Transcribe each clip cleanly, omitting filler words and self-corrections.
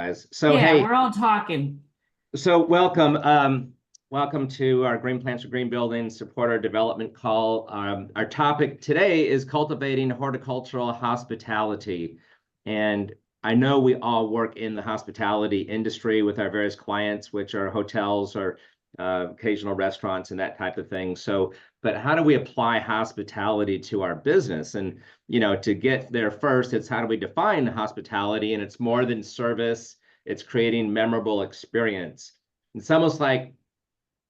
guys. So Yeah, hey, we're all talking. so welcome. Welcome to our Green Plants for Green Buildings supporter development call. Our topic today is cultivating horticultural hospitality. And I know we all work in the hospitality industry with our various clients, which are hotels or occasional restaurants and that type of thing. So, but how do we apply hospitality to our business? And, to get there first, it's how do we define hospitality? And it's more than service, it's creating memorable experience. It's almost like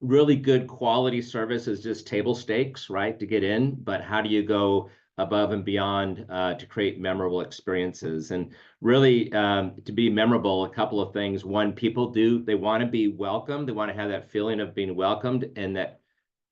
really good quality service is just table stakes, right, to get in. But how do you go above and beyond to create memorable experiences? And really, to be memorable, a couple of things. One, they want to be welcomed. They want to have that feeling of being welcomed and that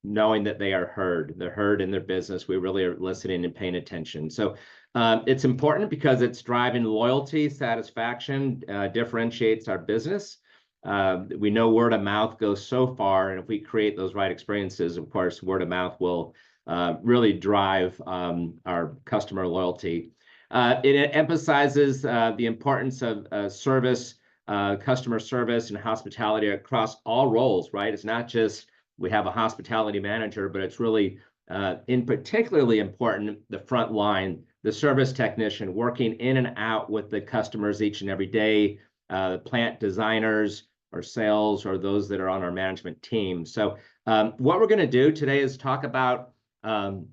knowing that they are heard. They're heard in their business. We really are listening and paying attention. So it's important because it's driving loyalty, satisfaction, differentiates our business. We know word of mouth goes so far, and if we create those right experiences, of course, word of mouth will really drive our customer loyalty. It emphasizes the importance of service, customer service, and hospitality across all roles, right? It's not just we have a hospitality manager, but it's really in particularly important, the front line, the service technician working in and out with the customers each and every day, the plant designers or sales or those that are on our management team. So what we're going to do today is talk about a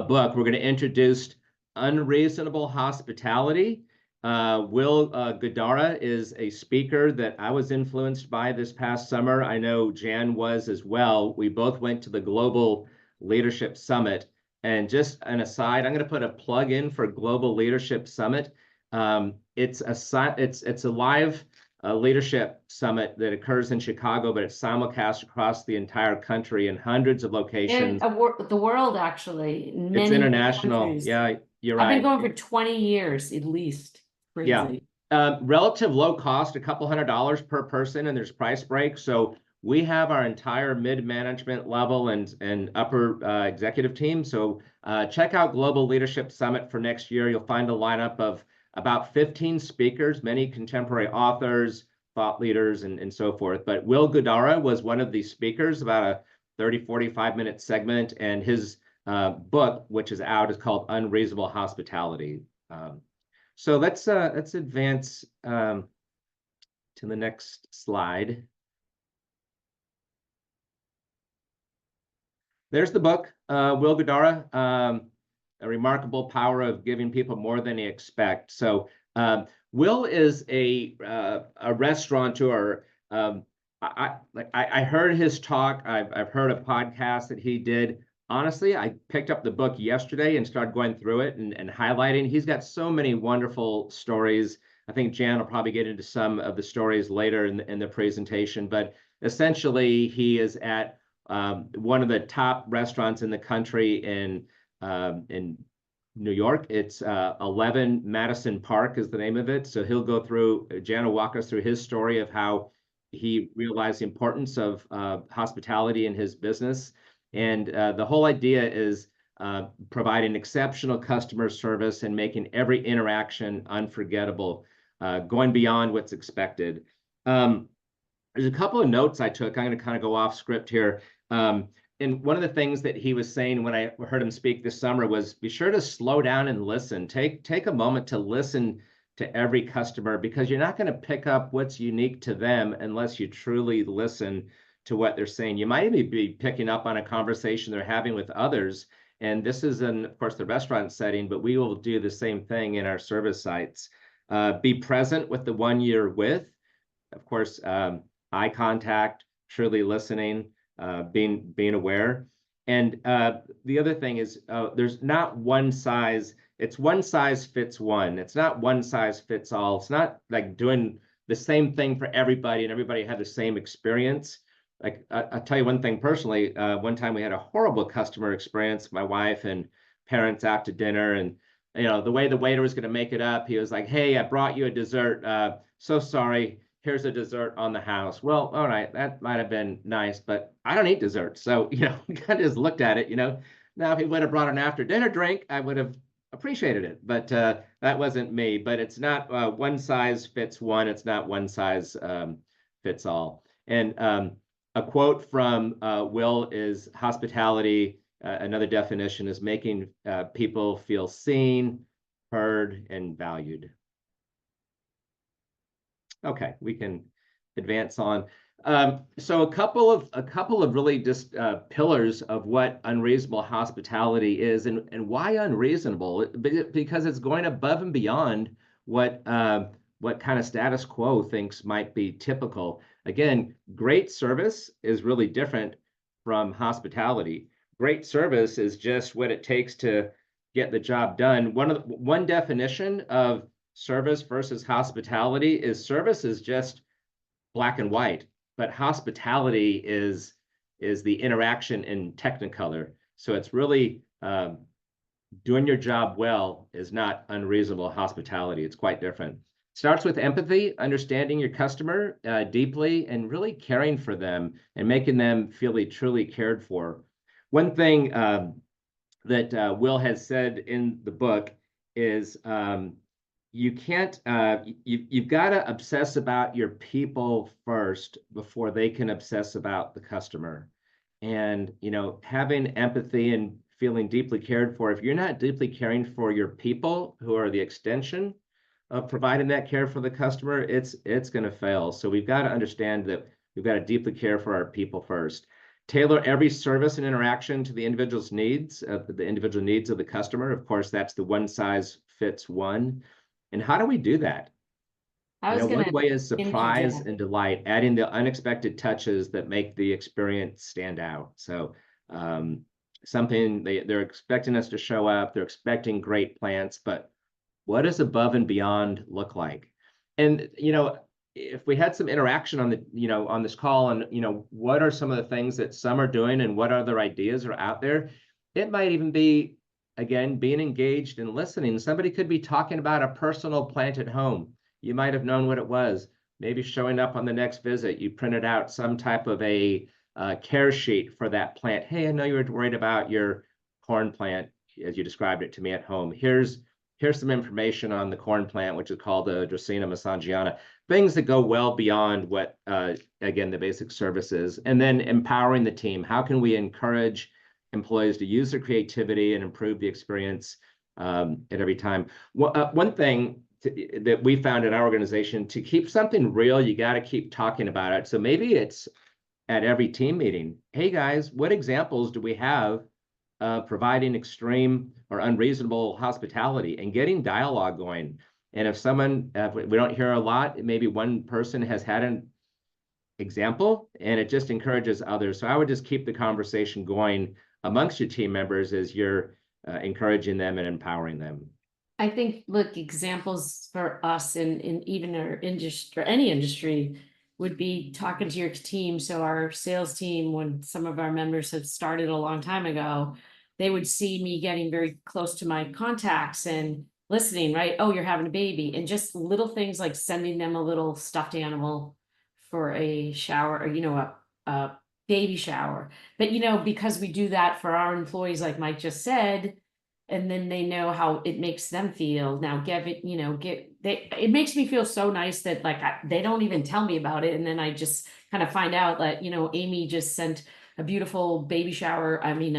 book. We're going to introduce Unreasonable Hospitality. Will Guidara is a speaker that I was influenced by this past summer. I know Jan was as well. We both went to the Global Leadership Summit. And just an aside, I'm going to put a plug in for Global Leadership Summit. It's a live leadership summit that occurs in Chicago, but it's simulcast across the entire country in hundreds of locations. And the world, actually, in It's many international. countries. Yeah, you're I've been right. going for 20 years at least. Yeah. Crazy. Relative low cost, a couple $100 per person, and there's price breaks. So we have our entire mid-management level and upper executive team. So check out Global Leadership Summit for next year. You'll find a lineup of about 15 speakers, many contemporary authors, thought leaders, and so forth. But Will Guidara was one of these speakers, about a 30, 45-minute segment. And his book, which is out, is called Unreasonable Hospitality. So let's advance to the next slide. There's the book, Will Guidara, A Remarkable Power of Giving People More Than They Expect. So Will is a restaurateur. I heard his talk. I've heard a podcast that he did. Honestly, I picked up the book yesterday and started going through it and highlighting. He's got so many wonderful stories. I think Jan will probably get into some of the stories later in the presentation, but essentially he is at one of the top restaurants in the country in New York. It's 11 Madison Park is the name of it. So he'll go through, Jan will walk us through his story of how he realized the importance of hospitality in his business. And the whole idea is providing exceptional customer service and making every interaction unforgettable, going beyond what's expected. There's a couple of notes I took. I'm going to kind of go off script here. And one of the things that he was saying when I heard him speak this summer was be sure to slow down and listen. Take a moment to listen to every customer, because you're not going to pick up what's unique to them unless you truly listen to what they're saying. You might even be picking up on a conversation they're having with others. And this is in, of course, the restaurant setting, but we will do the same thing in our service sites. Be present with the one you're with. Of course, eye contact, truly listening, being aware. And the other thing is there's not one size. It's one size fits one. It's not one size fits all. It's not like doing the same thing for everybody and everybody had the same experience. Like I'll tell you one thing personally. One time we had a horrible customer experience. My wife and parents out to dinner, and the way the waiter was going to make it up, he was like, "Hey, I brought you a dessert. So sorry. Here's a dessert on the house." Well, all right, that might have been nice, but I don't eat dessert. So we kind of just looked at it. Now if he would have brought an after dinner drink, I would have appreciated it, but that wasn't me. But it's not one size fits one. It's not one size fits all. And a quote from Will is hospitality. Another definition is making people feel seen, heard, and valued. Okay, we can advance on. So a couple of really just pillars of what unreasonable hospitality is, and why unreasonable? Because it's going above and beyond what kind of status quo thinks might be typical. Again, great service is really different from hospitality. Great service is just what it takes to get the job done. One definition of service versus hospitality is service is just black and white, but hospitality is the interaction in technicolor. So it's really doing your job well is not unreasonable hospitality. It's quite different. Starts with empathy, understanding your customer deeply, and really caring for them and making them feel truly cared for. One thing that Will has said in the book is you can't you've got to obsess about your people first before they can obsess about the customer. And having empathy and feeling deeply cared for, if you're not deeply caring for your people who are the extension of providing that care for the customer, it's going to fail. So we've got to understand that we've got to deeply care for our people first. Tailor every service and interaction to the individual's needs, the individual needs of the customer. Of course, that's the one size fits one. And how do we do that? One way is surprise and delight, adding the unexpected touches that make the experience stand out. So something they're expecting us to show up, they're expecting great plants, but what does above and beyond look like? And if we had some interaction on the on this call, and what are some of the things that some are doing and what other ideas are out there, it might even be, again, being engaged and listening. Somebody could be talking about a personal plant at home. You might have known what it was. Maybe showing up on the next visit, you printed out some type of a care sheet for that plant. Hey, I know you were worried about your corn plant as you described it to me at home. Here's some information on the corn plant, which is called the Dracaena mesangiana. Things that go well beyond what, again, the basic services. And then empowering the team. How can we encourage employees to use their creativity and improve the experience at every time? One thing that we found in our organization, to keep something real, you got to keep talking about it. So maybe it's at every team meeting. Hey guys, what examples do we have providing extreme or unreasonable hospitality, and getting dialogue going? And if we don't hear a lot, maybe one person has had an example and it just encourages others. So I would just keep the conversation going amongst your team members as you're encouraging them and empowering them. I think, look, examples for us in even our industry, or any industry, would be talking to your team. So our sales team, when some of our members have started a long time ago, they would see me getting very close to my contacts and listening, right? Oh, you're having a baby. And just little things like sending them a little stuffed animal for a shower, or, a baby shower. But, because we do that for our employees, like Mike just said, and then they know how it makes them feel. Now, it makes me feel so nice that they don't even tell me about it. And then I just kind of find out that, Amy just sent a beautiful baby shower. I mean,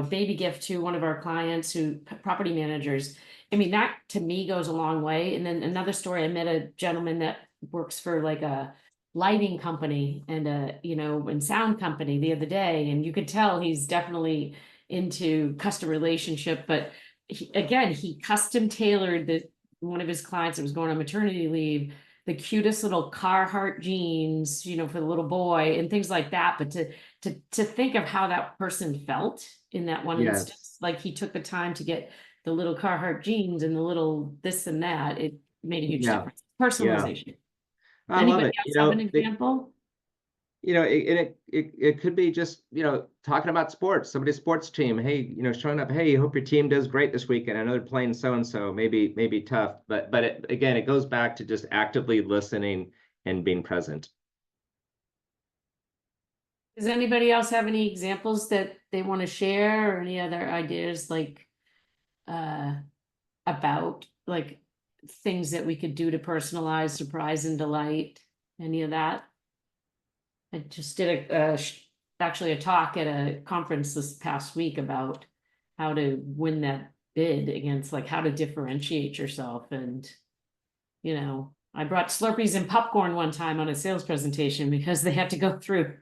baby gift to one of our clients property managers. I mean, that to me goes a long way. And then another story, I met a gentleman that works for like a lighting company and and sound company the other day. And you could tell he's definitely into customer relationship, but he custom tailored one of his clients that was going on maternity leave, the cutest little Carhartt jeans, for the little boy and things like that. But to think of how that person felt in that one instance, like he took the time to get the little Carhartt jeans and the little this and that, it made a huge difference. Personalization. I Anybody love it. else have an example? It could be just, talking about sports, somebody's sports team. Hey, showing up, hey, hope your team does great this weekend. I know they're playing so-and-so, maybe tough, but again, it goes back to just actively listening and being present. Does anybody else have any examples that they want to share, or any other ideas like about like things that we could do to personalize, surprise, and delight? Any of that? I just did actually a talk at a conference this past week about how to win that bid against, like, how to differentiate yourself. And, you know, I brought Slurpees and popcorn one time on a sales presentation because they had to go through.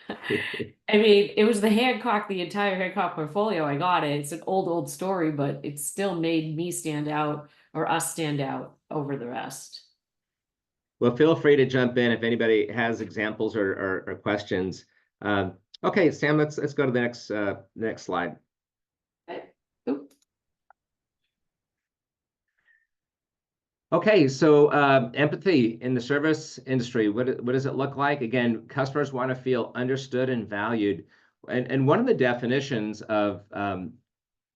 I mean, it was the entire Hancock portfolio. I got it. It's an old story, but it still made me stand out, or us stand out over the rest. Well, feel free to jump in if anybody has examples or questions. Okay, Sam, let's go to the next slide. Okay, so empathy in the service industry, what does it look like? Again, customers want to feel understood and valued. And one of the definitions of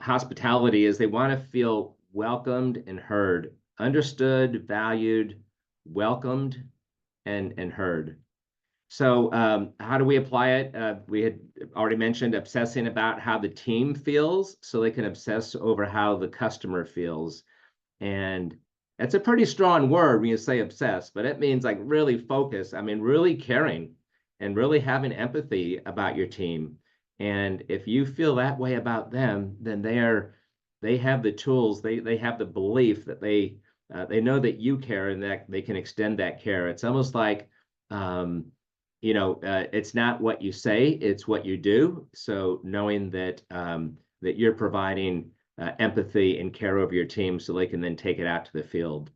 hospitality is they want to feel welcomed and heard, understood, valued, welcomed, and heard. So how do we apply it? We had already mentioned obsessing about how the team feels so they can obsess over how the customer feels. And it's a pretty strong word when you say obsess, but it means like really focus. I mean, really caring and really having empathy about your team. And if you feel that way about them, then they have the tools, they have the belief that they know that you care and that they can extend that care. It's almost like it's not what you say, it's what you do. So knowing that that you're providing empathy and care over your team so they can then take it out to the field.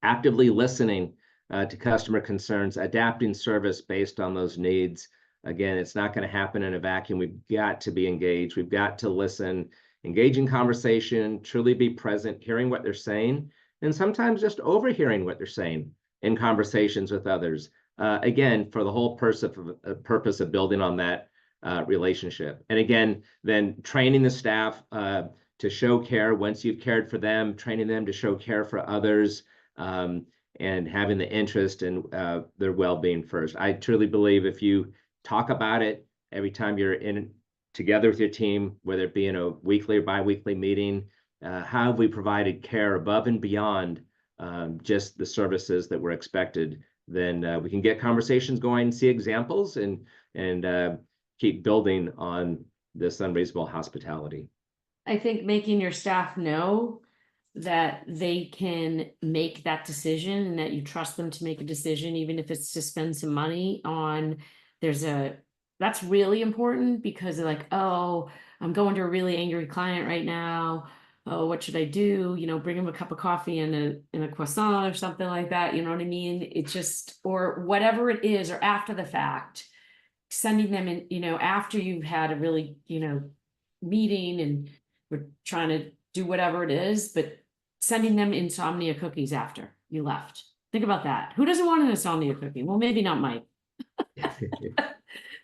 Actively listening to customer concerns, adapting service based on those needs. Again, it's not going to happen in a vacuum. We've got to be engaged. We've got to listen, engage in conversation, truly be present, hearing what they're saying, and sometimes just overhearing what they're saying in conversations with others. Again, for the whole purpose of building on that relationship. And again, then training the staff to show care once you've cared for them, training them to show care for others, and having the interest in their well-being first. I truly believe if you talk about it every time you're in together with your team, whether it be in a weekly or bi-weekly meeting, how have we provided care above and beyond just the services that were expected, then we can get conversations going, see examples, and keep building on this unreasonable hospitality. I think making your staff know that they can make that decision and that you trust them to make a decision, even if it's to spend some money on, that's really important, because they're like, oh, I'm going to a really angry client right now. Oh, what should I do? Bring them a cup of coffee and a croissant or something like that. You know what I mean? It's just, or whatever it is, or after the fact, sending them in, after you've had a really, meeting and we're trying to do whatever it is, but sending them insomnia cookies after you left. Think about that. Who doesn't want an insomnia cookie? Well, maybe not Mike.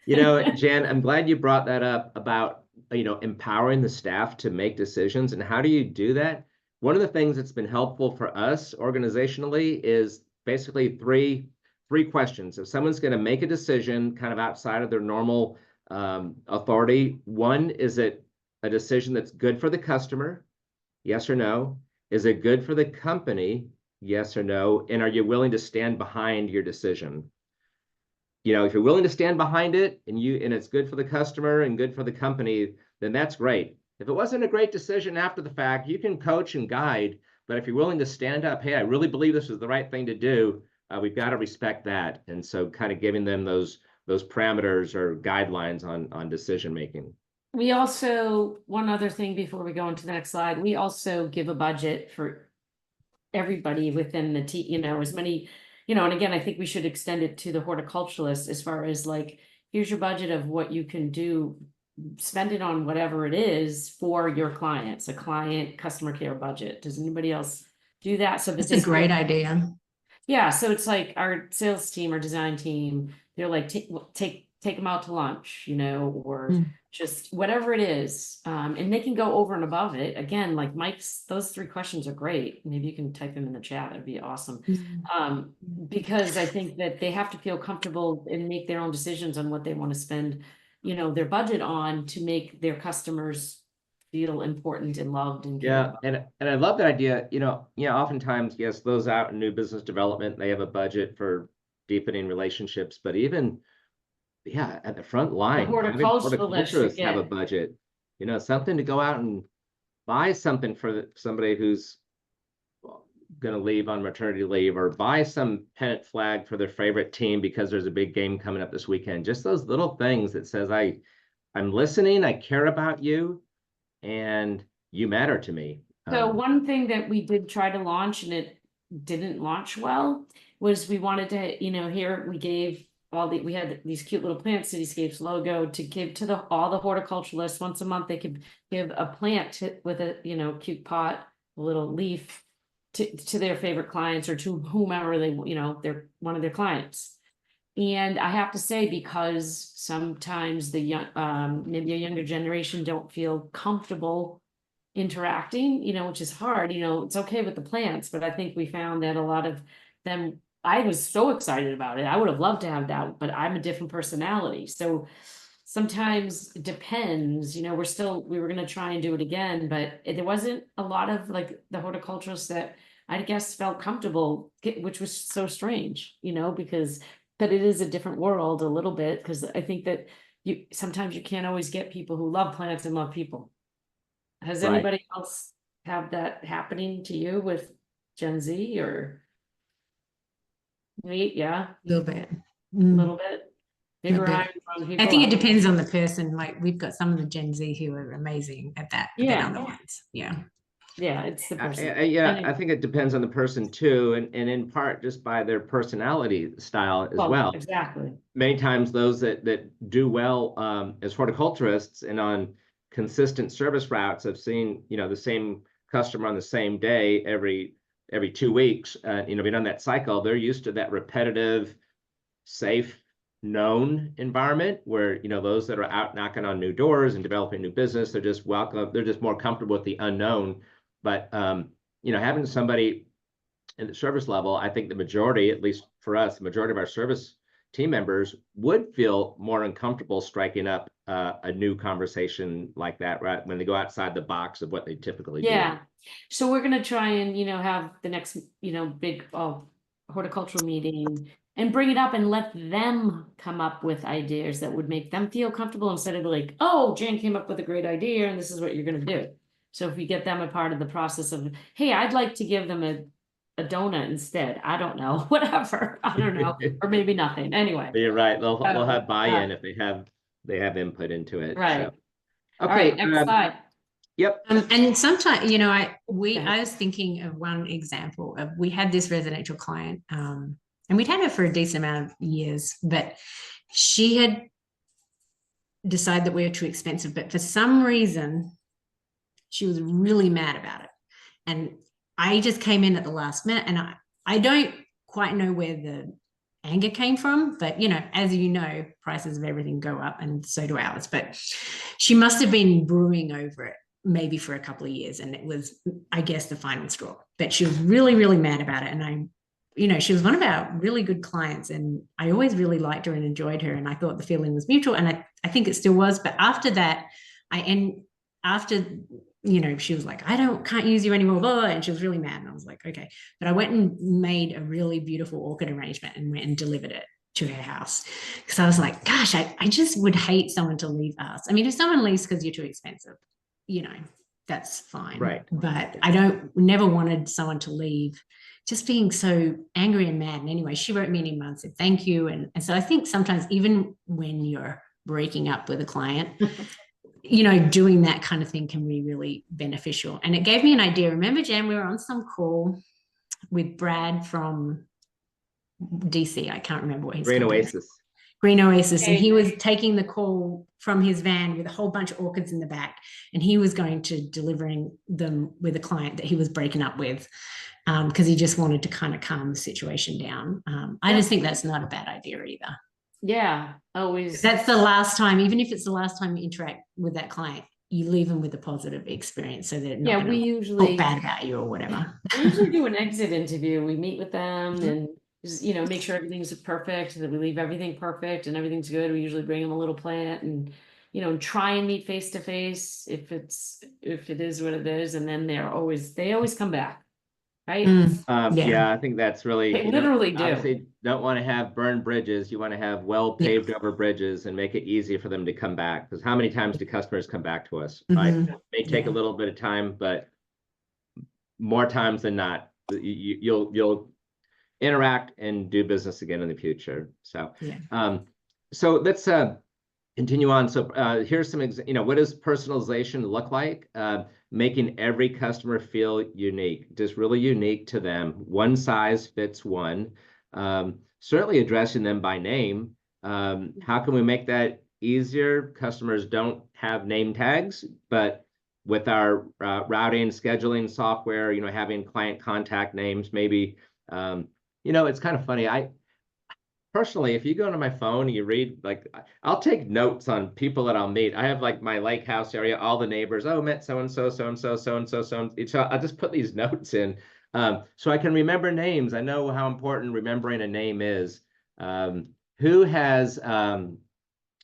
Jan, I'm glad you brought that up about, empowering the staff to make decisions. And how do you do that? One of the things that's been helpful for us organizationally is basically three questions. If someone's going to make a decision kind of outside of their normal authority, one, is it a decision that's good for the customer? Yes or no? Is it good for the company? Yes or no? And are you willing to stand behind your decision? If you're willing to stand behind it and it's good for the customer and good for the company, then that's great. If it wasn't a great decision after the fact, you can coach and guide, but if you're willing to stand up, hey, I really believe this is the right thing to do, we've got to respect that. And so kind of giving them those parameters or guidelines on decision making. We also, one other thing before we go into the next slide, we also give a budget for everybody within the team, as many, and again, I think we should extend it to the horticulturalists as far as like, here's your budget of what you can do, spend it on whatever it is for your clients, a client customer care budget. Does anybody else do that? So that's a great idea. Yeah, so it's like our sales team, our design team, they're like, take them out to lunch, or just whatever it is. And they can go over and above it. Again, like Mike's, those 3 questions are great. Maybe you can type them in the chat. That'd be awesome. Because I think that they have to feel comfortable and make their own decisions on what they want to spend, their budget on to make their customers feel important and loved and cared Yeah, about. and I love that idea. Oftentimes, yes, those out in new business development, they have a budget for deepening relationships, but even, yeah, at the front The line, having horticulturalists horticulturists have a forget. budget, something to go out and buy something for somebody who's going to leave on maternity leave, or buy some pennant flag for their favorite team because there's a big game coming up this weekend. Just those little things that says, I'm listening, I care about you, and you matter to me. So one thing that we did try to launch and it didn't launch well was we wanted to, here we gave we had these cute little plant cityscapes logo to give to all the horticulturalists once a month. They could give a plant with a, cute pot, a little leaf to their favorite clients or to whomever they're one of their clients. And I have to say, because sometimes the young, maybe a younger generation don't feel comfortable interacting, which is hard, it's okay with the plants, but I think we found that a lot of them, I was so excited about it. I would have loved to have that, but I'm a different personality. So sometimes it depends, we were going to try and do it again, but there wasn't a lot of like the horticulturists that I guess felt comfortable, which was so strange, but it is a different world a little bit, because I think that sometimes you can't always get people who love plants and love people. Has Right. anybody else have that happening to you with Gen Z or? Yeah, A little bit. a little bit. Bigger bit. eyes on people. I think it depends on the person. Like we've got some of the Gen Z who are amazing at that than other ones. Yeah. Yeah, it's the person. I think it depends on the person too, and in part just by their personality style as well. Exactly. Many times those that do well as horticulturists and on consistent service routes, I've seen, the same customer on the same day every 2 weeks, being on that cycle, they're used to that repetitive, safe, known environment where, those that are out knocking on new doors and developing new business, they're just welcome. They're just more comfortable with the unknown. But, having somebody in the service level, I think the majority, at least for us, the majority of our service team members would feel more uncomfortable striking up a new conversation like that, right? When they go outside the box of what they typically do. Yeah. So we're going to try and, have the next, big horticultural meeting and bring it up and let them come up with ideas that would make them feel comfortable, instead of like, oh, Jan came up with a great idea and this is what you're going to do. So if we get them a part of the process of, hey, I'd like to give them a donut instead. I don't know, whatever. I don't know, or maybe nothing. Anyway, But you're right. They'll have buy-in if they have input into it. Right. So. All Okay. right, next slide. Yep. And sometimes, I was thinking of one example of, we had this residential client, and we'd had her for a decent amount of years, but she had decided that we were too expensive, but for some reason, she was really mad about it. And I just came in at the last minute, and I don't quite know where the anger came from, but as you know, prices of everything go up, and so do ours. But she must have been brewing over it maybe for a couple of years, and it was, I guess, the final straw. But she was really, really mad about it. And she was one of our really good clients, and I always really liked her and enjoyed her, and I thought the feeling was mutual, and I think it still was. But after that, she was like, can't use you anymore, blah, blah, and she was really mad. And I was like, okay. But I went and made a really beautiful orchid arrangement and went and delivered it to her house, because I was like, gosh, I just would hate someone to leave us. I mean, if someone leaves because you're too expensive, that's fine. Right. But I never wanted someone to leave just being so angry and mad. And anyway, she wrote me an email and said, thank you. And so I think sometimes even when you're breaking up with a client, doing that kind of thing can be really beneficial. And it gave me an idea. Remember, Jan, we were on some call with Brad from DC. I can't remember what his Green company Oasis. is. Green Oasis. And he was taking the call from his van with a whole bunch of orchids in the back. And he was going to delivering them with a client that he was breaking up with, because he just wanted to kind of calm the situation down. I just think that's not a bad idea either. Yeah, always. That's the last time, even if it's the last time you interact with that client, you leave them with a positive experience, so that we usually talk bad about you or whatever. We usually do an exit interview. We meet with them and just, make sure everything's perfect, that we leave everything perfect and everything's good. We usually bring them a little plant and try and meet face to face if it is what it is, and then they always come back, right? Yeah, I think that's really, They literally do. obviously don't want to have burned bridges. You want to have well paved over bridges and make it easy for them to come back. Because how many times do customers come back to us? Right? It may take a little bit of time, but more times than not, you'll interact and do business again in the future. So, so let's continue on. So here's some, what does personalization look like? Making every customer feel unique, just really unique to them. One size fits one. Certainly addressing them by name. How can we make that easier? Customers don't have name tags, but with our routing, scheduling software, having client contact names, maybe, it's kind of funny. Personally, if you go to my phone and you read, I'll take notes on people that I'll meet. I have my lake house area, all the neighbors. Oh, met so-and-so, so-and-so, so-and-so, so-and-so. I'll just put these notes in so I can remember names. I know how important remembering a name is. Who has,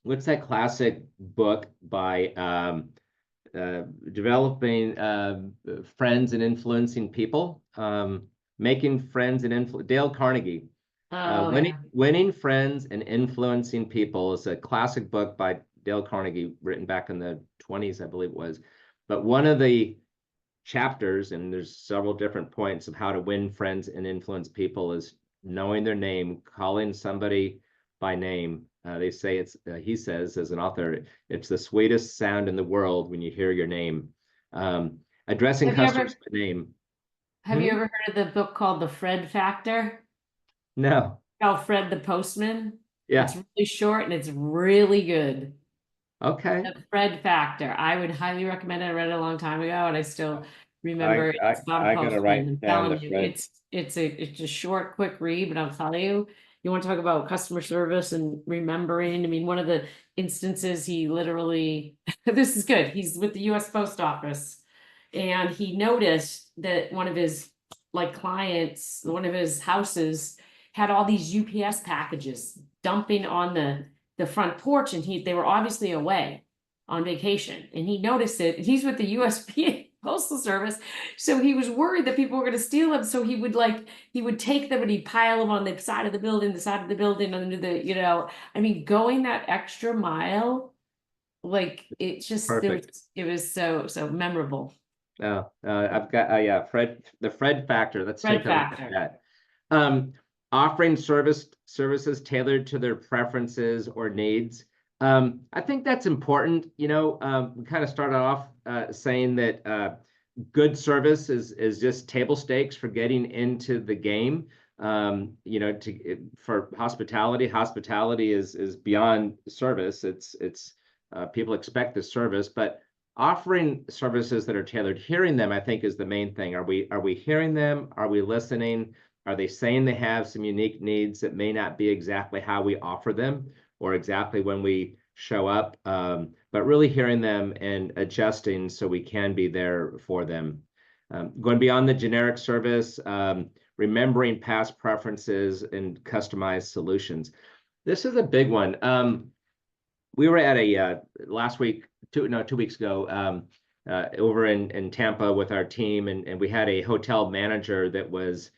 what's that classic book by developing friends and influencing people? Making friends and influence, Dale Carnegie. Winning Friends and Influencing People is a classic book by Dale Carnegie, written back in the 20s, I believe it was. But one of the chapters, and there's several different points of how to win friends and influence people, is knowing their name, calling somebody by name. They say he says, as an author, it's the sweetest sound in the world when you hear your name. Addressing customers by name. Have you ever heard of the book called The Fred Factor? No. Oh, Fred the Postman. Yeah. It's really short and it's really good. Okay. The Fred Factor. I would highly recommend it. I read it a long time ago and I still remember it. It's about a postman. I'm telling you, it's a short, quick read, but I'll tell you, you want to talk about customer service and remembering. I mean, one of the instances he literally, this is good. He's with the US Post Office and he noticed that one of his clients, one of his houses had all these UPS packages dumping on the front porch, and they were obviously away on vacation, and he noticed it. He's with the USPS Postal Service, so he was worried that people were going to steal them. So he would take them and he'd pile them on the side of the building, under the, I mean, going that extra mile, it just, it was so memorable. Oh, I've got the Fred Factor. Let's take a look at that. Offering services tailored to their preferences or needs. I think that's important. We kind of started off saying that good service is just table stakes for getting into the game. For hospitality, is beyond service. It's people expect the service, but offering services that are tailored, hearing them, I think, is the main thing. Are we hearing them? Are we listening? Are they saying they have some unique needs that may not be exactly how we offer them or exactly when we show up, but really hearing them and adjusting so we can be there for them. Going beyond the generic service, remembering past preferences and customized solutions. This is a big one. We were at a last week, 2 weeks ago, over in Tampa with our team, and we had a hotel manager that was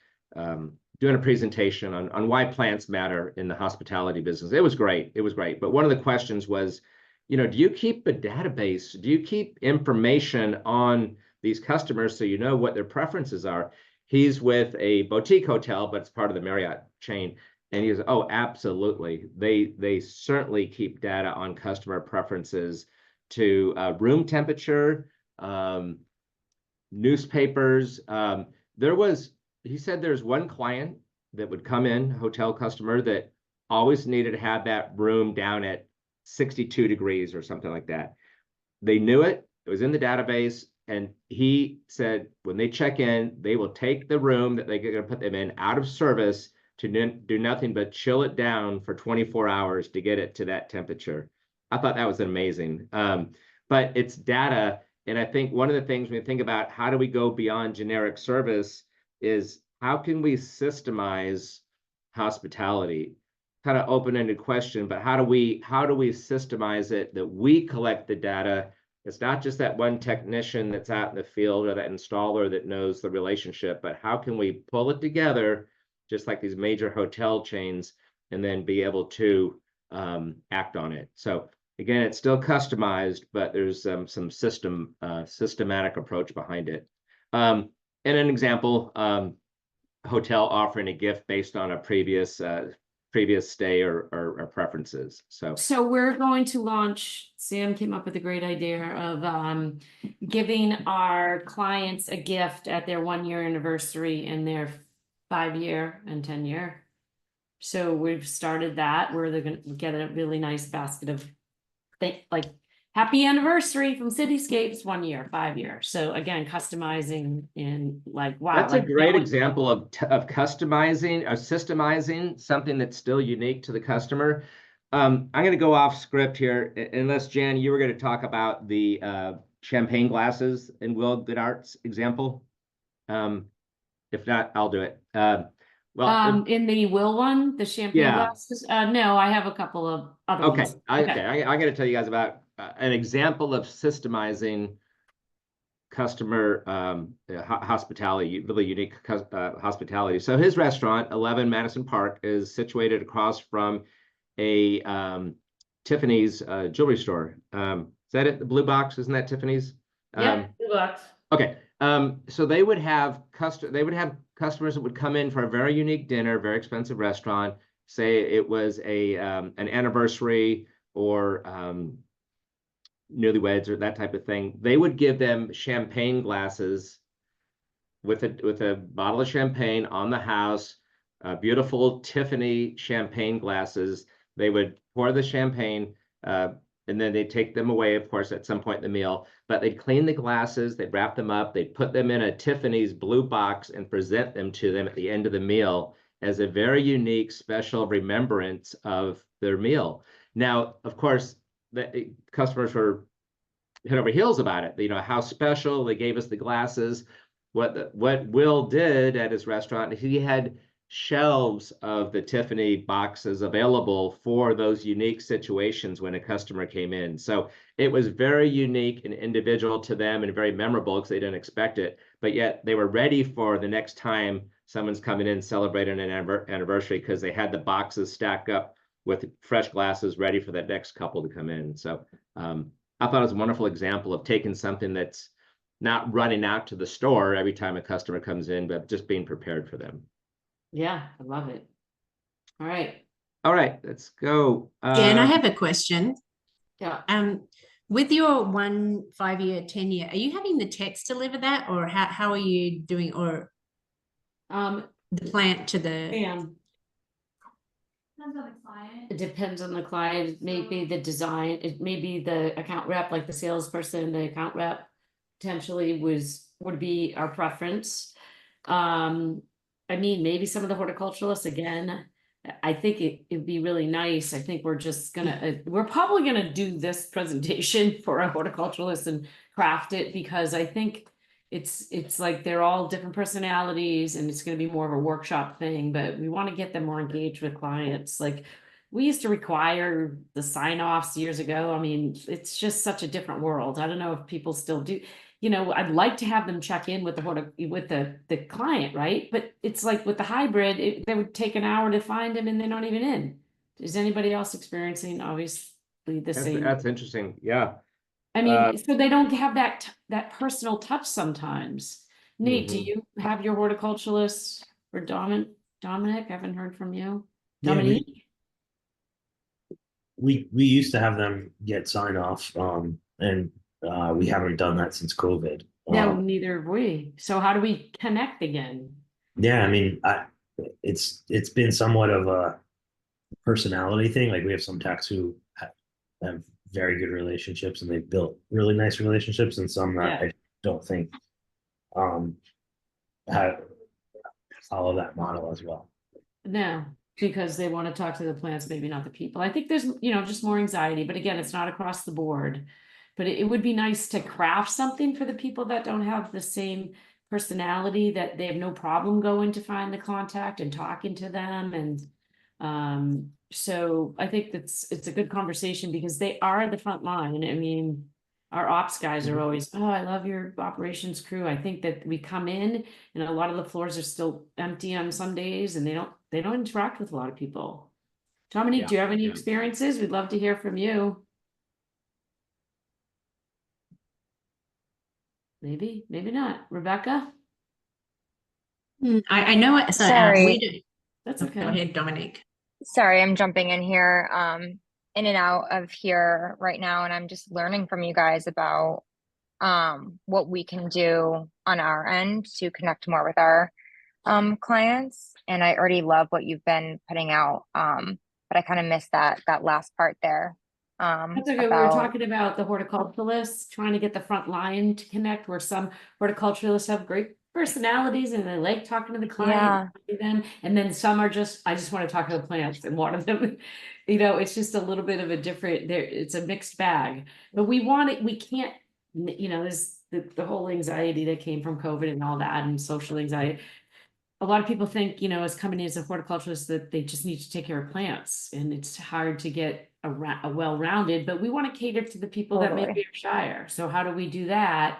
doing a presentation on why plants matter in the hospitality business. It was great. But one of the questions was, do you keep a database? Do you keep information on these customers so you know what their preferences are? He's with a boutique hotel, but it's part of the Marriott chain. And he goes, oh, absolutely. They certainly keep data on customer preferences to room temperature, newspapers. He said there's one client that would come in, hotel customer, that always needed to have that room down at 62 degrees or something like that. They knew it. It was in the database. And he said when they check in, they will take the room that they're going to put them in out of service to do nothing but chill it down for 24 hours to get it to that temperature. I thought that was amazing. But it's data. And I think one of the things when we think about how do we go beyond generic service is how can we systemize hospitality? kind of open-ended question, but how do we systemize it that we collect the data? It's not just that one technician that's out in the field or that installer that knows the relationship, but how can we pull it together, just like these major hotel chains, and then be able to act on it? So again, it's still customized, but there's some systematic approach behind it. And an example, hotel offering a gift based on a previous stay or preferences. So we're going to launch, Sam came up with a great idea of giving our clients a gift at their 1-year anniversary and their 5-year and 10-year. So we've started that where they're going to get a really nice basket of like happy anniversary from Cityscapes 1 year, 5 year. So again, customizing in like, wow. That's a great example of customizing or systemizing something that's still unique to the customer. I'm going to go off script here, unless Jan, you were going to talk about the champagne glasses in Will Goodhart's example. If not, I'll do it. In the Will one, the champagne glasses. No, I have a couple of other ones. I got to tell you guys about an example of systemizing customer hospitality, really unique hospitality. So his restaurant, 11 Madison Park, is situated across from a Tiffany's jewelry store. Is that it? The blue box, isn't that Tiffany's? Yeah, blue box. Okay. So they would have customers that would come in for a very unique dinner, very expensive restaurant. Say it was an anniversary or newlyweds or that type of thing. They would give them champagne glasses with a bottle of champagne on the house, beautiful Tiffany champagne glasses. They would pour the champagne, and then they'd take them away, of course, at some point in the meal. But they'd clean the glasses, they'd wrap them up, they'd put them in a Tiffany's blue box and present them to them at the end of the meal as a very unique, special remembrance of their meal. Now, of course, the customers were head over heels about it. You know, how special. They gave us the glasses. What Will did at his restaurant, he had shelves of the Tiffany boxes available for those unique situations when a customer came in. So it was very unique and individual to them and very memorable because they didn't expect it, but yet they were ready for the next time someone's coming in celebrating an anniversary because they had the boxes stacked up with fresh glasses ready for that next couple to come in. So I thought it was a wonderful example of taking something that's not running out to the store every time a customer comes in, but just being prepared for them. Yeah, I love it. All right, let's go. Jan, I have a question. Yeah. With your 1, 5-year, 10-year, are you having the techs deliver that, or how are you doing, or the plant to the? Depends on the client. It depends on the client. It may be the design. It may be the account rep, like the salesperson. The account rep potentially would be our preference. I mean, maybe some of the horticulturalists, again, I think it'd be really nice. I think we're probably gonna do this presentation for a horticulturalist and craft it, because I think it's like they're all different personalities and it's gonna be more of a workshop thing, but we want to get them more engaged with clients. Like, we used to require the sign-offs years ago. I mean, it's just such a different world. I don't know if people still do. You know, I'd like to have them check in with the client, right? But it's like with the hybrid, they would take an hour to find them and they're not even in. Is anybody else experiencing obviously the same? That's interesting. Yeah. I mean, so they don't have that personal touch sometimes. Nate, do you have your horticulturalist or Dominic? I haven't heard from you. Dominique? We used to have them get sign off, and we haven't done that since COVID. No, neither have we. So how do we connect again? Yeah, I mean, it's been somewhat of a personality thing. Like, we have some techs who have very good relationships and they've built really nice relationships, and some that I don't think have follow that model as well. No, because they want to talk to the plants, maybe not the people. I think there's, just more anxiety, but again, it's not across the board. But it would be nice to craft something for the people that don't have the same personality, that they have no problem going to find the contact and talking to them. And So I think it's a good conversation because they are the front line. I mean, our ops guys are always, oh, I love your operations crew. I think that we come in and a lot of the floors are still empty on some days and they don't interact with a lot of people. Dominique, Yeah, do you have any yeah. experiences? We'd love to hear from you. Maybe not. Rebecca? I know it. So Sorry. we do. That's Go okay. ahead, Dominique. Sorry, I'm jumping in here, in and out of here right now, and I'm just learning from you guys about what we can do on our end to connect more with our clients. And I already love what you've been putting out. But I kind of missed that last part there. That's okay. We were talking about the horticulturalists, trying to get the front line to connect, where some horticulturalists have great personalities and they like talking to the client, and then some are just, I just want to talk to the plants and water them. It's just a little bit of a different, it's a mixed bag. But we can't, there's the whole anxiety that came from COVID and all that, and social anxiety. A lot of people think, as coming in as a horticulturist, that they just need to take care of plants, and it's hard to get a well-rounded, but we want to cater to the people that may be shyer. So how do we do that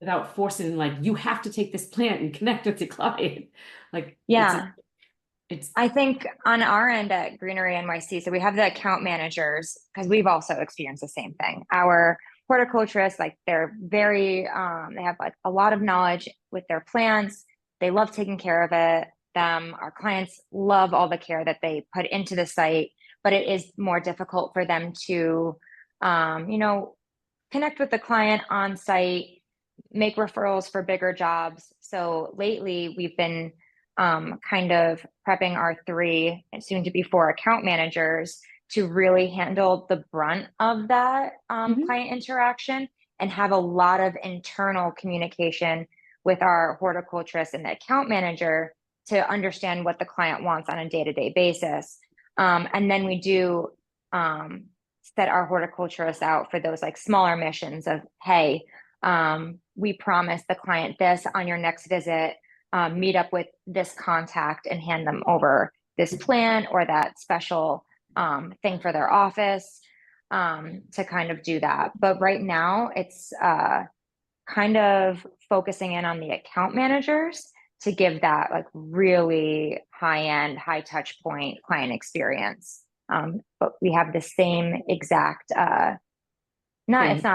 without forcing, like, you have to take this plant and connect with the client? Like, I think on our end at Greenery NYC, so we have the account managers, because we've also experienced the same thing. Our horticulturists, like, they're very, they have like a lot of knowledge with their plants. They love taking care of it. Our clients love all the care that they put into the site, but it is more difficult for them to, connect with the client on site, make referrals for bigger jobs. So lately we've been kind of prepping our 3 and soon to be 4 account managers to really handle the brunt of that client interaction and have a lot of internal communication with our horticulturist and the account manager to understand what the client wants on a day-to-day basis. And then we do set our horticulturists out for those like smaller missions of, hey, we promise the client this on your next visit, meet up with this contact and hand them over this plan or that special thing for their office to kind of do that. But right now it's kind of focusing in on the account managers to give that like really high-end, high touch point client experience. But we have the same exact I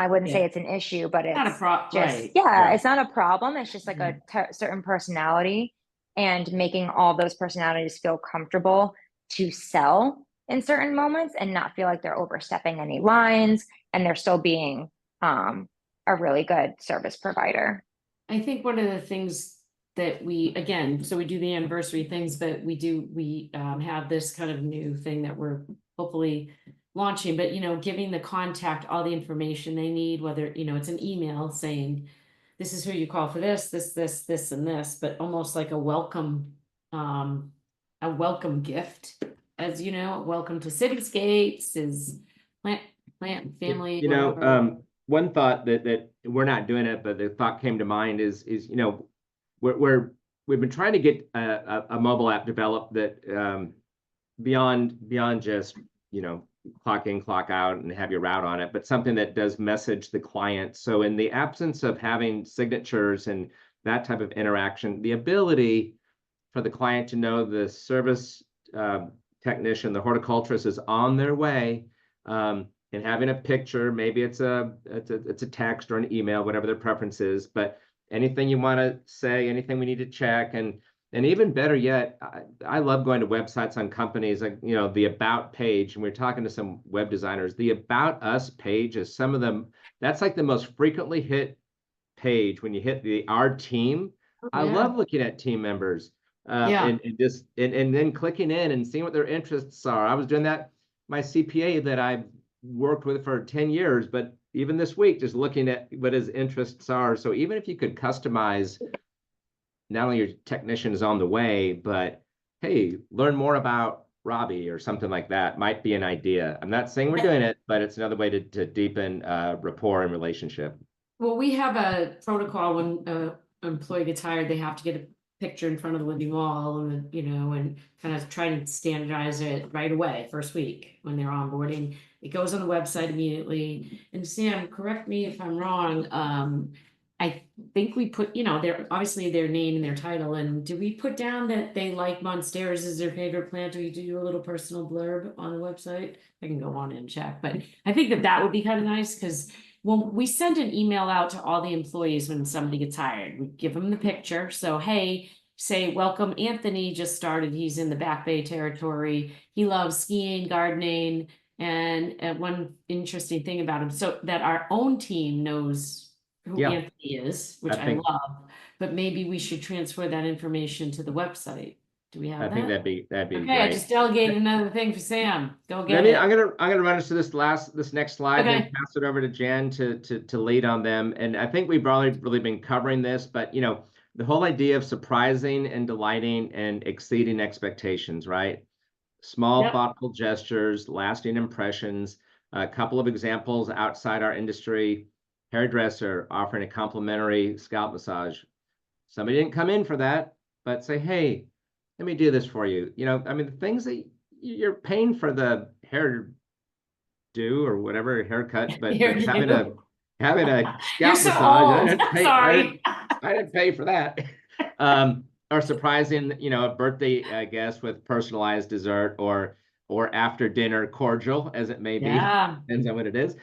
wouldn't say it's an issue, but it's not a problem, just, right? It's not a problem. It's just like a certain personality, and making all those personalities feel comfortable to sell in certain moments and not feel like they're overstepping any lines, and they're still being a really good service provider. I think one of the things that we do the anniversary things, but we have this kind of new thing that we're hopefully launching, but giving the contact all the information they need, whether it's an email saying this is who you call for this, and this, but almost like a welcome gift, as welcome to Cityscapes, is plant family. One thought that we're not doing it, but the thought came to mind is we've been trying to get a mobile app developed that beyond just clock in, clock out, and have your route on it, but something that does message the client. So in the absence of having signatures and that type of interaction, the ability for the client to know the service technician, the horticulturist, is on their way, and having a picture, maybe it's a text or an email, whatever their preference is, but anything you want to say, anything we need to check, and even better yet, I love going to websites on companies, like, the About page, and we're talking to some web designers. The About Us page is some of them, that's like the most frequently hit page when you hit our team. I love looking at team members and then clicking in and seeing what their interests are. I was doing that, my CPA that I've worked with for 10 years, but even this week, just looking at what his interests are. So even if you could customize, not only your technician is on the way, but hey, learn more about Robbie or something like that might be an idea. I'm not saying we're doing it, but it's another way to deepen rapport and relationship. Well, we have a protocol when an employee gets hired, they have to get a picture in front of the living wall and, you know, and kind of try to standardize it right away, first week when they're onboarding. It goes on the website immediately. And Sam, correct me if I'm wrong. I think we put, you know, obviously their name and their title. And do we put down that they like monsteras as their favorite plant? Or you do a little personal blurb on the website? I can go on and check, but I think that would be kind of nice because when we send an email out to all the employees when somebody gets hired, we give them the picture. So, hey, say, welcome, Anthony just started. He's in the Back Bay territory. He loves skiing, gardening, and one interesting thing about him, so that our own team knows who Yeah. Anthony is, which I I think- love, but maybe we should transfer that information to the website. Do we have I that? think that'd be Okay, great. I just delegated another thing for Sam. Go get Let me, it. I'm gonna run us through this next slide, then Okay. pass it over to Jen to lead on them. And I think we've really been covering this, but you know, the whole idea of surprising and delighting and exceeding expectations, right? Small, Yep. thoughtful gestures, lasting impressions. A couple of examples outside our industry: hairdresser offering a complimentary scalp massage. Somebody didn't come in for that, but say, hey, let me do this for you. You know, I mean, the things that you're paying for the hair do or whatever haircut, but having a You're scalp so massage, old. Sorry. I didn't pay for that. Or surprising, you know, a birthday guest with personalized dessert or after dinner cordial, as it may be. Yeah. Depends on what it is.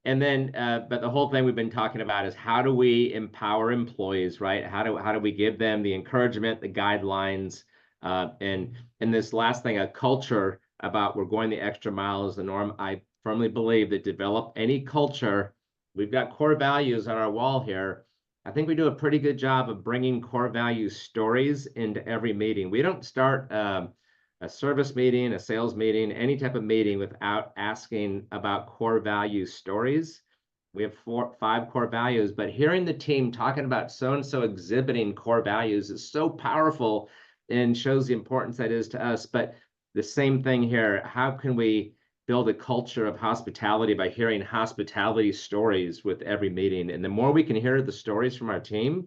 And then, but the whole thing we've been talking about is how do we empower employees, right? How do we give them the encouragement, the guidelines, and this last thing, a culture about we're going the extra mile is the norm. I firmly believe that develop any culture. We've got core values on our wall here. I think we do a pretty good job of bringing core value stories into every meeting. We don't start a service meeting, a sales meeting, any type of meeting without asking about core value stories. We have 5 core values, but hearing the team talking about so-and-so exhibiting core values is so powerful and shows the importance that is to us. But the same thing here, how can we build a culture of hospitality by hearing hospitality stories with every meeting? And the more we can hear the stories from our team,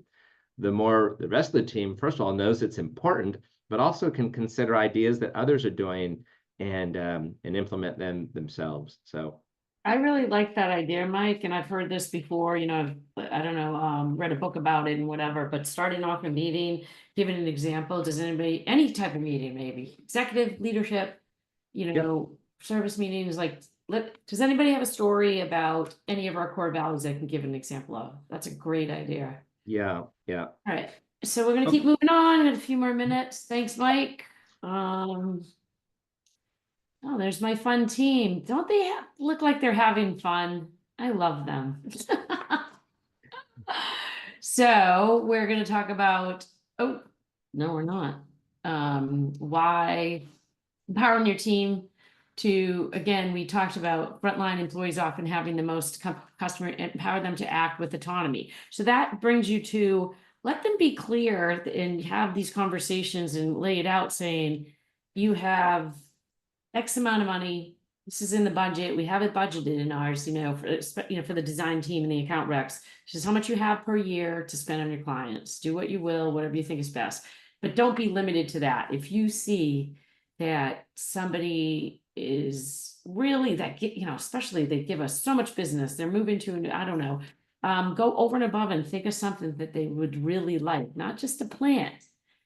the more the rest of the team, first of all, knows it's important, but also can consider ideas that others are doing and implement them themselves. So I really like that idea, Mike, and I've heard this before, you know, I don't know, read a book about it and whatever, but starting off a meeting, giving an example, does anybody, any type of meeting, maybe executive leadership, you know, service meetings, like, does anybody have a story about any of our core values they can give an example of? That's a great idea. yeah. All right, so we're gonna keep moving on in a few more minutes. Thanks, Mike. Oh, there's my fun team. Don't they look like they're having fun? I love them. So we're going to talk about, oh, no, we're not. Why empowering your team to, again, we talked about frontline employees often having the most customer, empower them to act with autonomy. So that brings you to let them be clear and have these conversations and lay it out saying, you have X amount of money. This is in the budget. We have it budgeted in ours, you know, for the design team and the account recs. This is how much you have per year to spend on your clients. Do what you will, whatever you think is best. But don't be limited to that. If you see that somebody is really that, you know, especially they give us so much business, they're moving to, I don't know, go over and above and think of something that they would really like, not just a plant,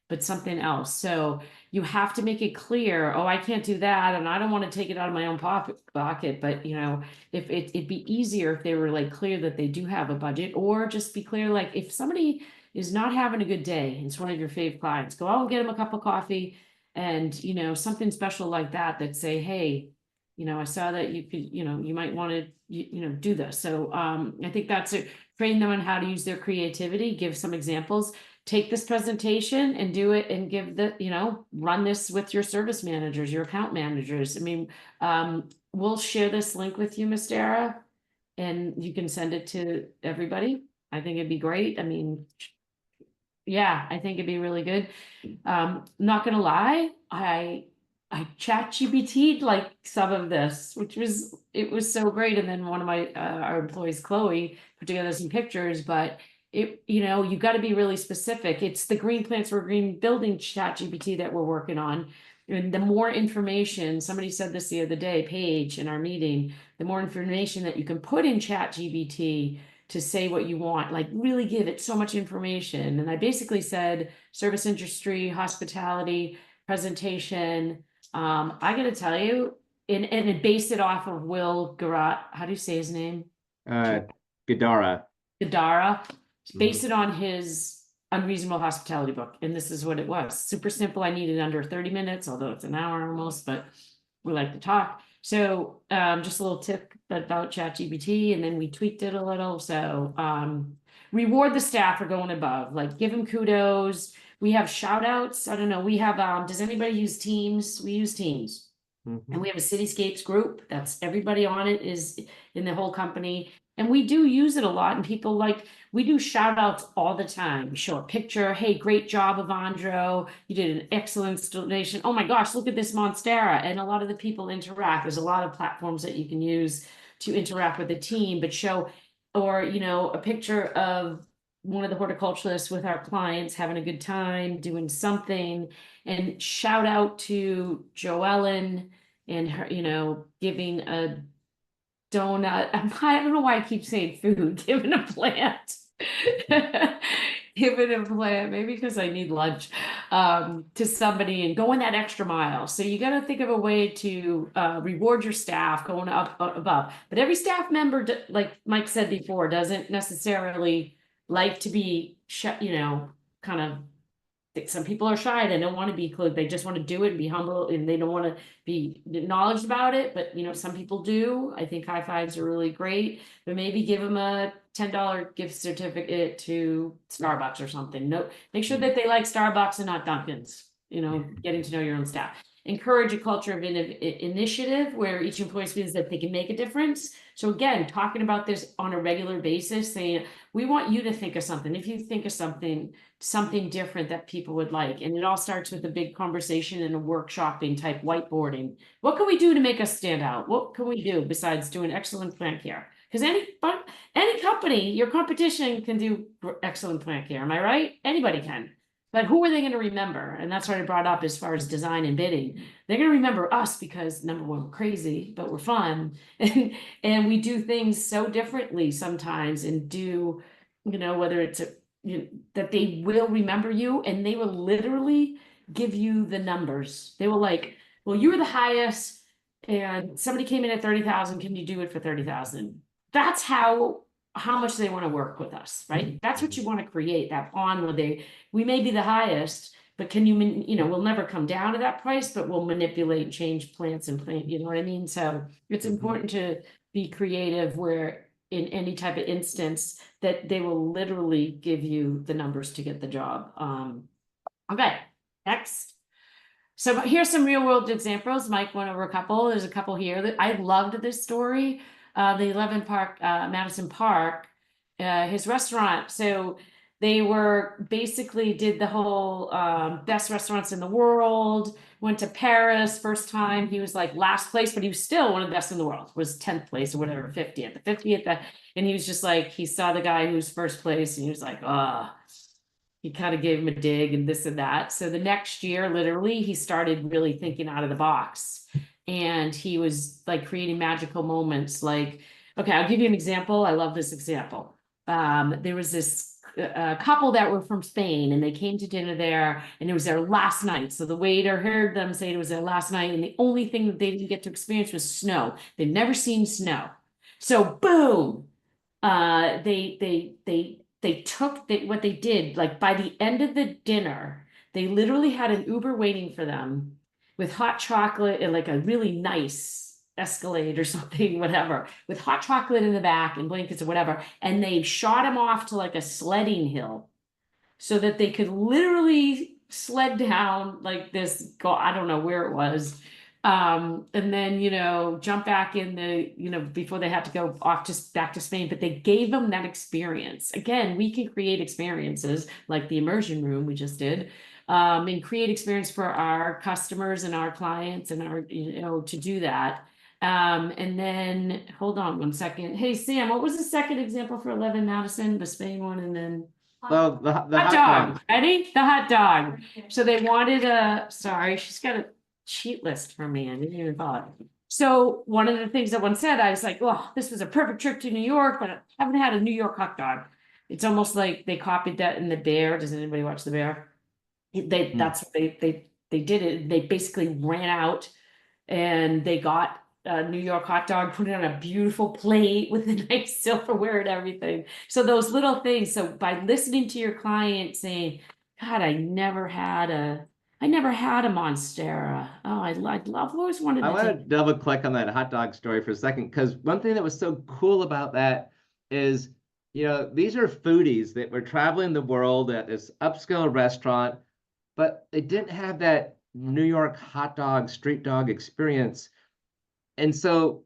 but something else. So you have to make it clear, oh, I can't do that, and I don't want to take it out of my own pocket, but you know, if it'd be easier if they were like clear that they do have a budget, or just be clear, like if somebody is not having a good day, and it's one of your fave clients, go out and get them a cup of coffee, and you know, something special like that say, hey, you know, I saw that you could, you know, you might want to, you know, do this. So I think that's it. Train them on how to use their creativity, give some examples. Take this presentation and do it and give the, you know, run this with your service managers, your account managers. I mean, we'll share this link with you, Ms. Dara, and you can send it to everybody. I think it'd be great. I mean, yeah, I think it'd be really good. Not gonna lie, I chat GPT'd like some of this, it was so great. And then one of my, our employees, Chloe, put together some pictures, but you got to be really specific. It's the Green Plants for Green Building ChatGPT that we're working on. And the more information, somebody said this the other day, Paige, in our meeting, the more information that you can put in ChatGPT to say what you want, like really give it so much information. And I basically said service industry, hospitality, presentation. I got to tell you, and it based it off of Will Garat. How do you say his name? Gadara. Gadara. Based it on his Unreasonable Hospitality book. And this is what it was. Super simple. I needed under 30 minutes, although it's an hour almost, but we like to talk. So just a little tip about ChatGPT, and then we tweaked it a little. So reward the staff for going above, like give them kudos. We have shout outs. I don't know. We have, does anybody use Teams? We use Teams. And we have a Cityscapes group. That's everybody on it is in the whole company. And we do use it a lot. And people like, we do shout outs all the time. We show a picture. Hey, great job, Evandro. You did an excellent installation. Oh my gosh, look at this Monstera. And a lot of the people interact. There's a lot of platforms that you can use to interact with the team, but show, or, a picture of one of the horticulturalists with our clients having a good time, doing something, and shout out to Joellen and her, giving a donut. I don't know why I keep saying food, giving a plant. Giving a plant, maybe because I need lunch, to somebody and going that extra mile. So you got to think of a way to reward your staff going up above. But every staff member, like Mike said before, doesn't necessarily like to be, kind of. Some people are shy. They don't want to be included. They just want to do it and be humble, and they don't want to be acknowledged about it. But some people do. I think high fives are really great, but maybe give them a $10 gift certificate to Starbucks or something. No, make sure that they like Starbucks and not Dunkin's. Getting to know your own staff. Encourage a culture of initiative where each employee feels that they can make a difference. So again, talking about this on a regular basis, saying, we want you to think of something. If you think of something different that people would like. And it all starts with a big conversation and a workshopping type whiteboarding. What can we do to make us stand out? What can we do besides doing excellent plant care? Because any company, your competition can do excellent plant care. Am I right? Anybody can. But who are they going to remember? And that's what I brought up as far as design and bidding. They're going to remember us because number one, we're crazy, but we're fun. And we do things so differently sometimes, and do, whether it's that they will remember you, and they will literally give you the numbers. They will like, well, you were the highest and somebody came in at 30,000. Can you do it for 30,000? That's how much they want to work with us, right? That's what you want to create, that bond where we may be the highest, but can we'll never come down to that price, but we'll manipulate and change plants and plant, you know what I mean? So it's important to be creative where in any type of instance that they will literally give you the numbers to get the job. Okay, next. So here's some real world examples. Mike went over a couple. There's a couple here that I loved this story. The 11 Park, Madison Park, his restaurant. So they were basically did the whole best restaurants in the world, went to Paris, first time. He was like last place, but he was still one of the best in the world, was 10th place or whatever, 50th. And he was just like, he saw the guy who's first place and he was like, he kind of gave him a dig and this and that. So the next year, literally, he started really thinking out of the box. And he was like creating magical moments. Like, okay, I'll give you an example. I love this example. There was this couple that were from Spain, and they came to dinner there, and it was their last night. So the waiter heard them say it was their last night, and the only thing that they didn't get to experience was snow. They'd never seen snow. So boom, they took what they did. Like by the end of the dinner, they literally had an Uber waiting for them with hot chocolate and like a really nice Escalade or something, whatever, with hot chocolate in the back and blankets or whatever. And they shot him off to like a sledding hill so that they could literally sled down like this, I don't know where it was. And then, jump back in before they had to go off back to Spain, but they gave them that experience. Again, we can create experiences like the immersion room we just did. And create experience for our customers and our clients and our, to do that. And then, hold on one second. Hey, Sam, what was the second example for 11 Madison, the Spain one, and then? Well, the Hot hot dog, dog. ready? The hot dog. So they wanted sorry, she's got a cheat list for me. I didn't even thought. So one of the things that one said, I was like, oh, this was a perfect trip to New York, but I haven't had a New York hot dog. It's almost like they copied that in The Bear. Does anybody watch The Bear? That's what they did it. They basically ran out and they got a New York hot dog, put it on a beautiful plate with a nice silverware and everything. So those little things. So by listening to your client saying, God, I never had a Monstera. Oh, I've always wanted I to want to take. double click on that hot dog story for a second, because one thing that was so cool about that is, these are foodies that were traveling the world at this upscale restaurant, but they didn't have that New York hot dog, street dog experience. And so,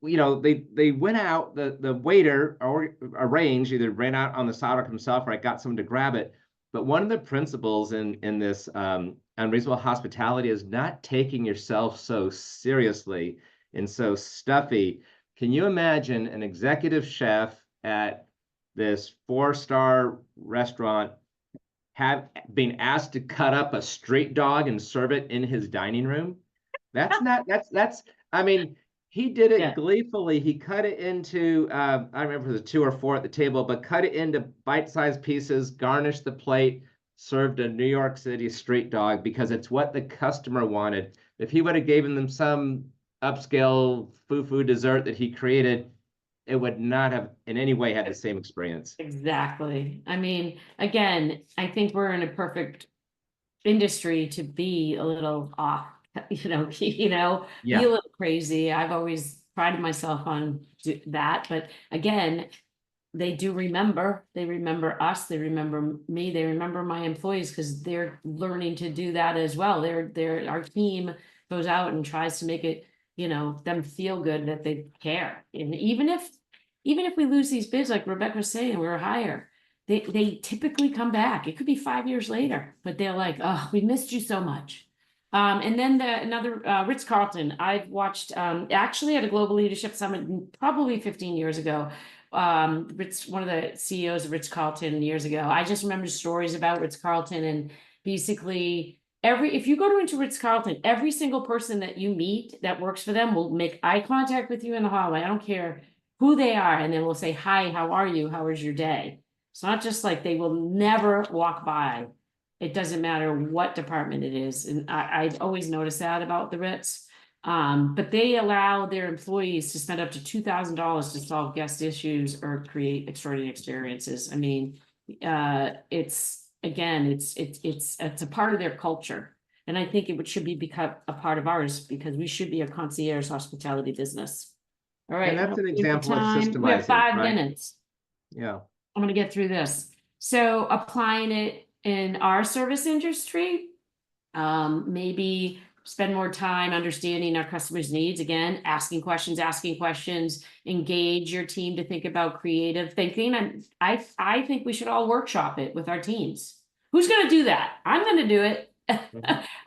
they went out, the waiter or arranged, either ran out on the sidewalk himself or I got someone to grab it. But one of the principles in this unreasonable hospitality is not taking yourself so seriously and so stuffy. Can you imagine an executive chef at this 4-star restaurant being asked to cut up a street dog and serve it in his dining room? That's I mean, he did it Yeah. gleefully. He cut it into, I don't remember if it was 2 or 4 at the table, but cut it into bite-sized pieces, garnished the plate, served a New York City street dog because it's what the customer wanted. If he would have given them some upscale foo-foo dessert that he created, it would not have in any way had the same experience. Exactly. I mean, again, I think we're in a perfect industry to be a little off, be a little crazy. I've always prided myself on that, but again, they remember us, they remember me, they remember my employees because they're learning to do that as well. Our team goes out and tries to make it, them feel good that they care. And even if we lose these bids, like Rebecca was saying, we're higher. They typically come back. It could be 5 years later, but they're like, oh, we missed you so much. And then another Ritz-Carlton, I've watched actually at a global leadership summit probably 15 years ago. One of the CEOs of Ritz-Carlton years ago. I just remember stories about Ritz-Carlton and basically if you go into Ritz-Carlton, every single person that you meet that works for them will make eye contact with you in the hallway. I don't care who they are, and then we'll say, hi, how are you? How was your day? It's not just like they will never walk by. It doesn't matter what department it is. And I've always noticed that about the Ritz. But they allow their employees to spend up to $2,000 to solve guest issues or create extraordinary experiences. I mean, it's a part of their culture. And I think it should become a part of ours because we should be a concierge hospitality business. All right. And that's an example of We have systemizing, 5 right? minutes. Yeah. I'm going to get through this. So applying it in our service industry, maybe spend more time understanding our customers' needs. Again, asking questions, engage your team to think about creative thinking. And I think we should all workshop it with our teams. Who's going to do that? I'm going to do it.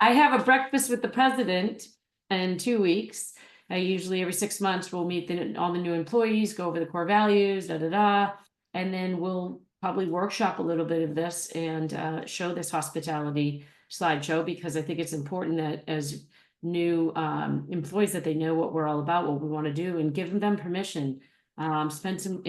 I have a breakfast with the president in 2 weeks. I usually every 6 months we'll meet all the new employees, go over the core values, and then we'll probably workshop a little bit of this and show this hospitality slideshow because I think it's important that as new employees that they know what we're all about, what we want to do, and give them permission, spend some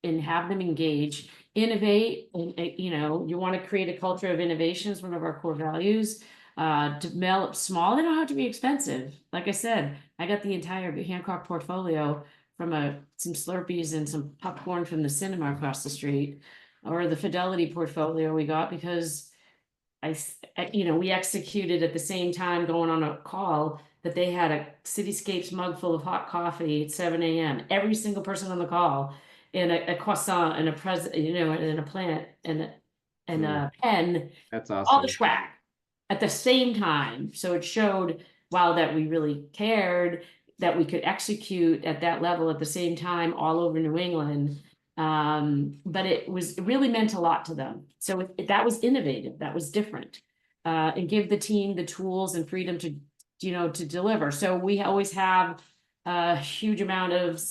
and have them engage, innovate, and you want to create a culture of innovation is one of our core values. Develop small, they don't have to be expensive. Like I said, I got the entire Hancock portfolio from some Slurpees and some popcorn from the cinema across the street, or the Fidelity portfolio we got because we executed at the same time going on a call that they had a Cityscapes mug full of hot coffee at 7 a.m. Every single person on the call, and a croissant and and a plant and a pen. That's All awesome. the swag at the same time. So it showed, wow, that we really cared, that we could execute at that level at the same time all over New England. But it really meant a lot to them. So that was innovative, that was different. And give the team the tools and freedom to deliver. So we always have a huge amount of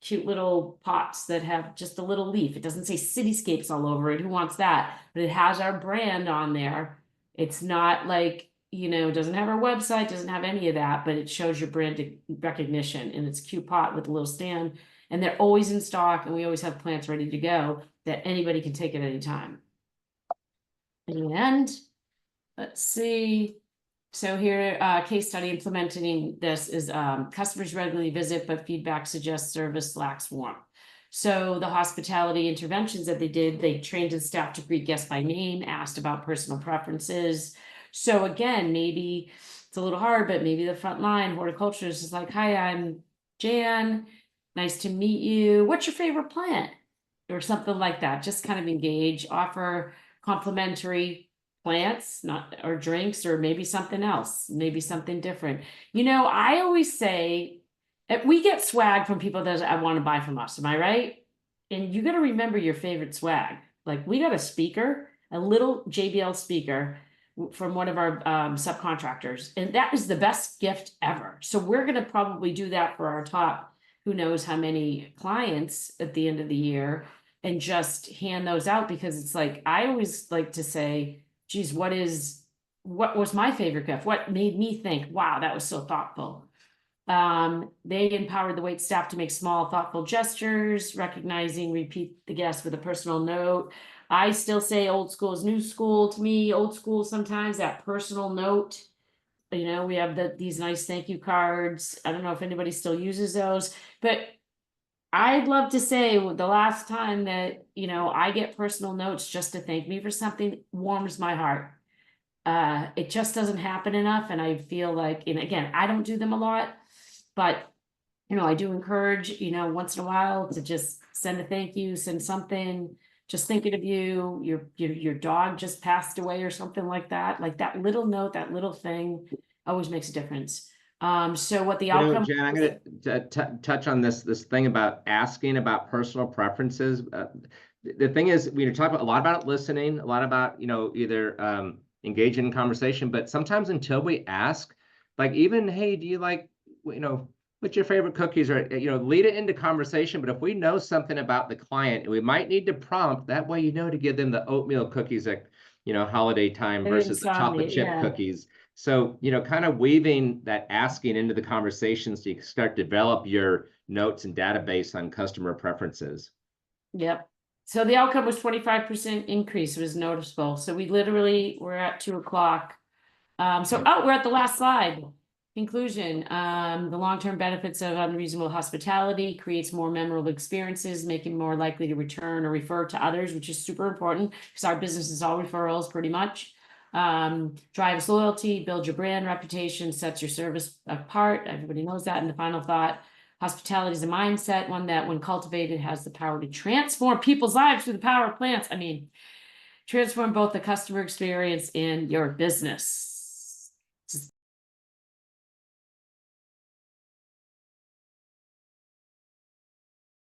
cute little pots that have just a little leaf. It doesn't say cityscapes all over it. Who wants that? But it has our brand on there. It's not like, you know, doesn't have our website, doesn't have any of that, but it shows your brand recognition, and it's a cute pot with a little stand, and they're always in stock, and we always have plants ready to go that anybody can take at any time. And let's see. So here, case study implementing this is customers regularly visit, but feedback suggests service lacks warmth. So the hospitality interventions that they did, they trained the staff to greet guests by name, asked about personal preferences. So again, maybe it's a little hard, but maybe the front line horticulturist is like, hi, I'm Jan. Nice to meet you. What's your favorite plant? Or something like that. Just kind of engage, offer complimentary plants, not or drinks, or maybe something else, maybe something different. You know, I always say we get swag from people that I want to buy from us. Am I right? And you got to remember your favorite swag. Like we got a speaker, a little JBL speaker from one of our subcontractors, and that is the best gift ever. So we're going to probably do that for our top, who knows how many clients at the end of the year, and just hand those out, because it's like, I always like to say, geez, what was my favorite gift? What made me think, wow, that was so thoughtful. They empowered the wait staff to make small, thoughtful gestures, recognizing, repeat the guest with a personal note. I still say old school is new school to me. Old school, sometimes that personal note. You know, we have these nice thank you cards. I don't know if anybody still uses those, but I'd love to say the last time that, you know, I get personal notes just to thank me for something warms my heart. It just doesn't happen enough. And I feel like, and again, I don't do them a lot, but, you know, I do encourage, you know, once in a while to just send a thank you, send something, just thinking of you, your dog just passed away or something like that. Like that little note, that little thing always makes a difference. So what the outcome. Jen, I'm going to touch on this thing about asking about personal preferences. The thing is, we talk a lot about listening, a lot about, you know, either engaging in conversation, but sometimes until we ask, like even, hey, do you like, you know, what's your favorite cookies, or, you know, lead it into conversation. But if we know something about the client, we might need to prompt that way, you know, to give them the oatmeal cookies at, you know, holiday time versus the chocolate chip cookies. So, you know, kind of weaving that asking into the conversations so you can start to develop your notes and database on customer preferences. Yep. So the outcome was 25% increase. It was noticeable. So we literally were at 2 o'clock. We're at the last slide. Conclusion. The long-term benefits of unreasonable hospitality creates more memorable experiences, making more likely to return or refer to others, which is super important because our business is all referrals pretty much. Drives loyalty, build your brand reputation, sets your service apart. Everybody knows that. And the final thought, hospitality is a mindset, one that when cultivated has the power to transform people's lives through the power of plants. I mean, transform both the customer experience and your business.